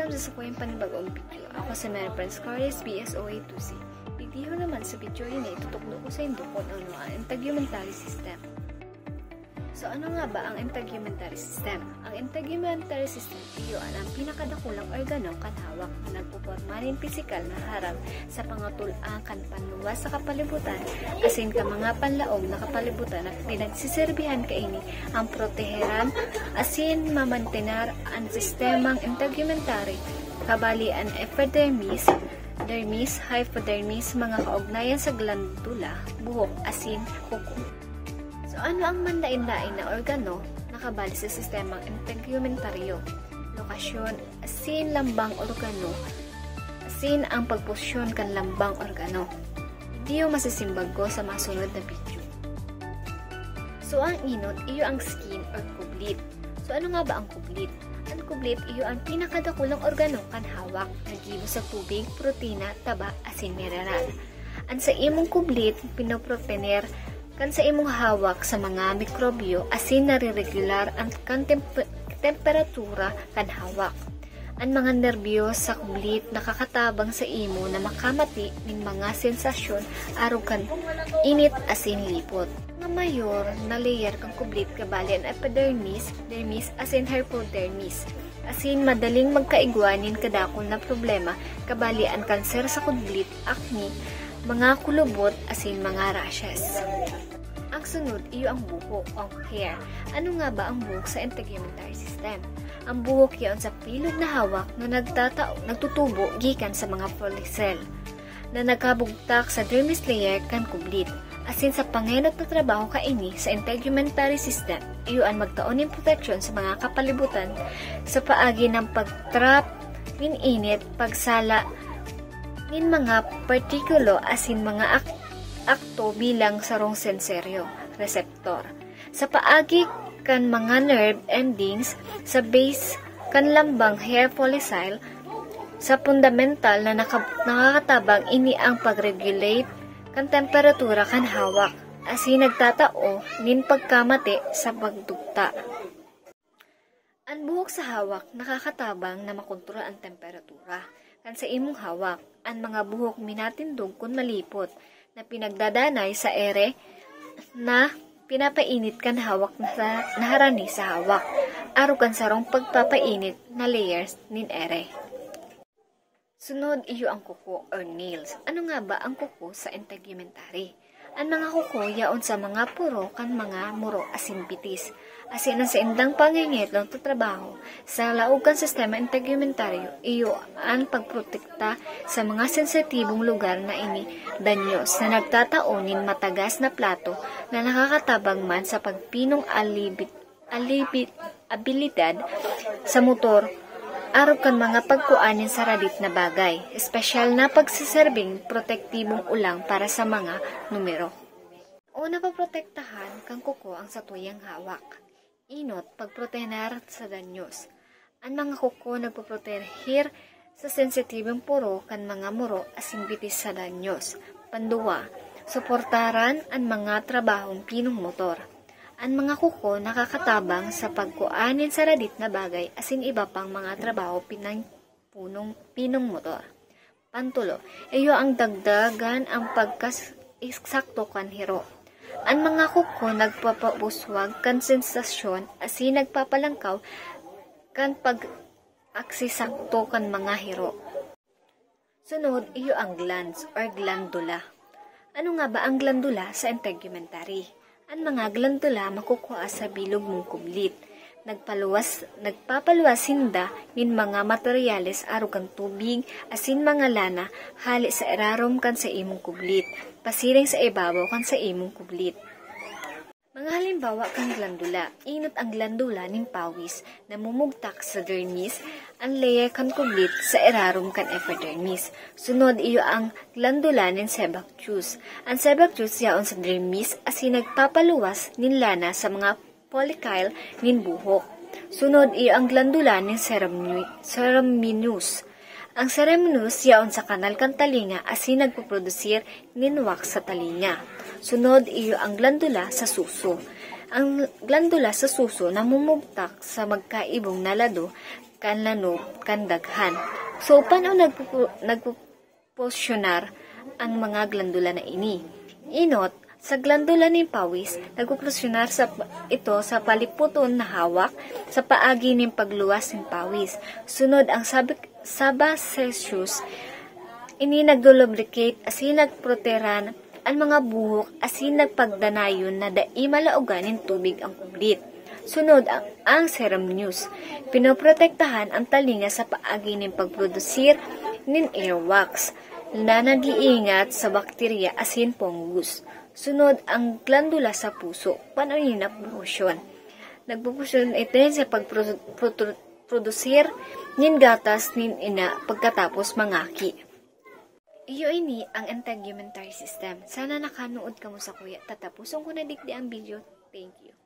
Welcome sa Sukoyang Panibagong Video. Ako si Mary Prince Carles, BSOA2C. Video naman sa video yun tutuklo ko sa Indo kung ano ang integumentary system. So ano nga ba ang integumentary system? Ang integumentary system iyo ang pinakadakulang organo kanhawak na nagpuporma nin pisikal na harap sa pangatul-ang kan panluwas sa kapalibutan asin ka mga panlaog na kapalibutan at pinagsisirbihan kaini ang proteheran asin mamantenar ang sistemang integumentary kabali ang epidermis, dermis, hypodermis, mga kaugnayan sa glandula, buhok, asin, kuko. So, ano ang manlain-lain na organo nakabali sa sistemang integumentaryo? Lokasyon, asin lambang organo, asin ang pagposisyon kan lambang organo. Hindi yung masisimbag ko sa masunod na video. So, ang inot, iyo ang skin or kublit. So, ano nga ba ang kublit? Ang kublit, iyo ang pinakadakulang organo kan hawak, nagibo sa tubig, protina, taba, asin mineral. Ang sa imong kublit, pinoprotener kan sa imong hawak sa mga mikrobyo asin nare-regular ang kan temperatura kan hawak. Ang mga nerbyo sa kublit nakakatabang sa imo na makamati ning mga sensasyon aron kan init asin lipot. Nga mayor na layer kang kublit kabali ang epidermis, dermis asin hypodermis. Asin madaling magkaigwanin kadakol na problema kabali ang kanser sa kublit, acne, mga kulubot asin mga rashes. Ang sunod, iyo ang buhok o hair. Ano nga ba ang buhok sa integumentary system? Ang buhok yaon sa pilog na hawak na nagtutubo gikan sa mga follicle na nagkabugtak sa dermis layer kan kublit. Asin sa pangenot na trabaho kaini sa integumentary system, iyo ang magtaon ng protection sa mga kapalibutan sa paagi ng pagtrap, init, pagsala, nin mga partikulo asin mga akto bilang sarong sensoryo, reseptor. Sa paagi kan mga nerve endings, sa base kan lambang hair follicle, sa fundamental na nakakatabang ini ang pag-regulate kan temperatura kan hawak, asin nagtatao nin pagkamati sa pagdugta. Ang buhok sa hawak nakakatabang na makontrol ang temperatura. Kan sa imong hawak, ang mga buhok minatindog kung malipot, na pinagdadanay sa ere na pinapainit kan hawak na naharani sa hawak arugan sarong pagpapainit na layers nin ere. Sunod iyo ang kuko or nails. Ano nga ba ang kuko sa integumentary? Ang mga kuko yaon sa mga puro kan mga muro asin bitis. Asin sa indang pangingit lang trabaho sa laugan sistema integumentaryo iyo ang pagprotekta sa mga sensitibong lugar na ini danyos na nagtataonin matagas na plato na nakakatabang man sa pagpinong abilidad sa motor arukan mga pagkuanin sa radit na bagay, espesyal na pagsiserving protektibong ulang para sa mga numero. Una paprotektahan kang kuko ang satuyang hawak. Inot, pagprotenar sa danyos. Ang mga kuko nagpaprotehir sa sensitibong puro kan mga muro asin bitis sa danyos. Panduwa, suportaran ang mga trabahong pinong motor. Ang mga kuko nakakatabang sa pagkuanin sa radit na bagay asin iba pang mga trabaho pinong motor. Pantulo, iyo ang dagdagan ang pagkas-eksakto kan hiro. Ang mga kuko nagpapabuswag kan sensasyon asin nagpapalangkaw kan pag-aksisakto kan mga hiro. Sunod, iyo ang glands or glandula. Ano nga ba ang glandula sa integumentary? Ang mga glandula makukuha sa bilog mong kublit. Nagpapaluwas hinda nin mga materyales arugan tubig asin mga lana hali sa erarom kan sa imong kublit. Pasiring sa ibabaw kan sa imong kublit. Mga halimbawa kang glandula. Inot ang glandula ning pawis na mumugtak sa dermis, ang layer kan kublit sa erarom kan epidermis. Sunod iyo ang glandula ning sebaceous. Ang sebaceous yaon sa dermis asin nagpapaluwas nin lana sa mga follicle nin buhok. Sunod iyo ang glandula ning ceraminous. Ang ceraminous yaon sa kanal kan talinga asin nagpuprodusir nin wax sa talinga. Sunod iyo ang glandula sa suso. Ang glandula sa suso namumugtak sa magkaibong nalado kanlano kandaghan. So, paano nagpuposyonar ang mga glandula na ini? Inot, sa glandula ng pawis, nagpuposyonar ito sa paliputon na hawak sa paagi ng pagluwas ng pawis. Sunod ang sebaceous, ini nagdolubricate asin nagproteran ang mga buhok asin nagpagdanayon na dai malaugan ng tubig ang kublit. Sunod ang ceramneus. Pinoprotektahan ang talinga sa paagi ng pagprodusir ng airwax na nag-iingat sa bakterya asin fungus. Sunod ang glandula sa puso. Paano yun nagpupusyon? Nagpupusyon ito sa pagprodusir ng gatas ng ina pagkatapos mangaki. Iyo ini ang integumentary system. Sana nakanood ka mo sa kuya. Tatapuson ko na digdi ang video. Thank you.